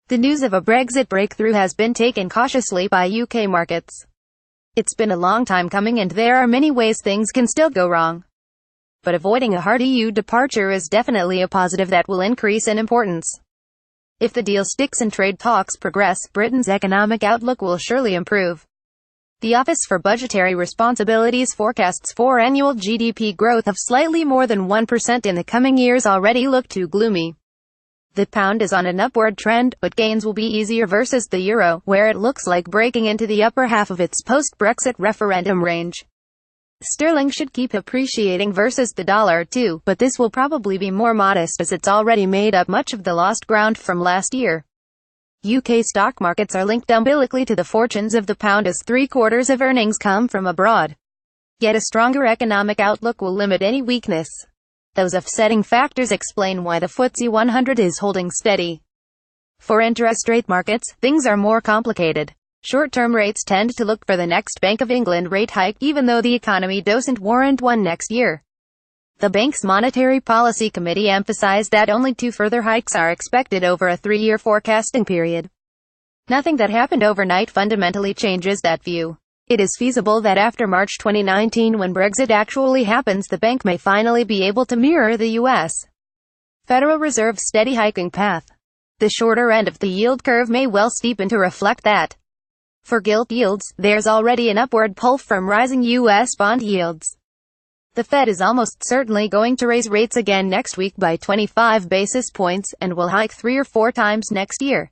The news of a Brexit breakthrough has been taken cautiously by UK markets. It's been a long time coming and there are many ways things can still go wrong. But avoiding a hard EU departure is definitely a positive that will increase in importance. If the deal sticks and trade talks progress, Britain's economic outlook will surely improve. The Office for Budgetary Responsibilities forecasts for annual GDP growth of slightly more than 1% in the coming years already look too gloomy. The pound is on an upward trend, but gains will be easier versus the euro, where it looks like breaking into the upper half of its post-Brexit referendum range. Sterling should keep appreciating versus the dollar too, but this will probably be more modest as it's already made up much of the lost ground from last year. UK stock markets are linked umbilically to the fortunes of the pound as 3/4 of earnings come from abroad. Yet a stronger economic outlook will limit any weakness. Those offsetting factors explain why the FTSE 100 is holding steady. For interest rate markets, things are more complicated. Short-term rates tend to look for the next Bank of England rate hike, even though the economy doesn't warrant one next year. The bank's Monetary Policy Committee emphasized that only 2 further hikes are expected over a 3-year forecasting period. Nothing that happened overnight fundamentally changes that view. It is feasible that after March 2019, when Brexit actually happens, the bank may finally be able to mirror the U.S. Federal Reserve's steady hiking path. The shorter end of the yield curve may well steepen to reflect that. For gilt yields, there's already an upward pull from rising U.S. bond yields. The Fed is almost certainly going to raise rates again next week by 25 basis points, and will hike 3 or 4 times next year.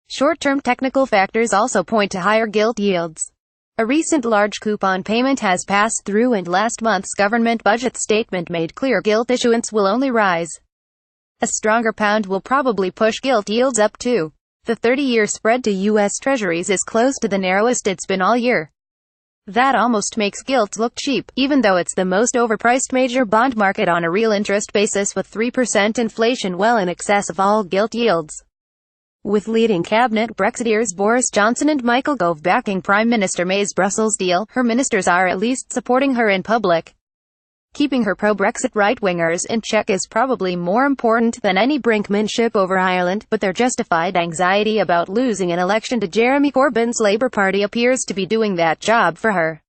Short-term technical factors also point to higher gilt yields. A recent large coupon payment has passed through, and last month's government budget statement made clear gilt issuance will only rise. A stronger pound will probably push gilt yields up too. The 30-year spread to U.S. Treasuries is close to the narrowest it's been all year. That almost makes gilts look cheap, even though it's the most overpriced major bond market on a real interest basis, with 3% inflation well in excess of all gilt yields. With leading cabinet Brexiteers Boris Johnson and Michael Gove backing Prime Minister May's Brussels deal, her ministers are at least supporting her in public. Keeping her pro-Brexit right-wingers in check is probably more important than any brinkmanship over Ireland, but their justified anxiety about losing an election to Jeremy Corbyn's Labour Party appears to be doing that job for her.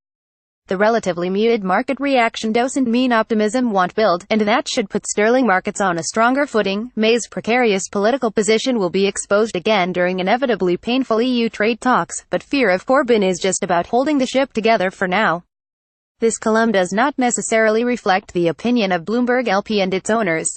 The relatively muted market reaction doesn't mean optimism won't build, and that should put sterling markets on a stronger footing. May's precarious political position will be exposed again during inevitably painful EU trade talks, but fear of Corbyn is just about holding the ship together for now. This column does not necessarily reflect the opinion of Bloomberg LP and its owners.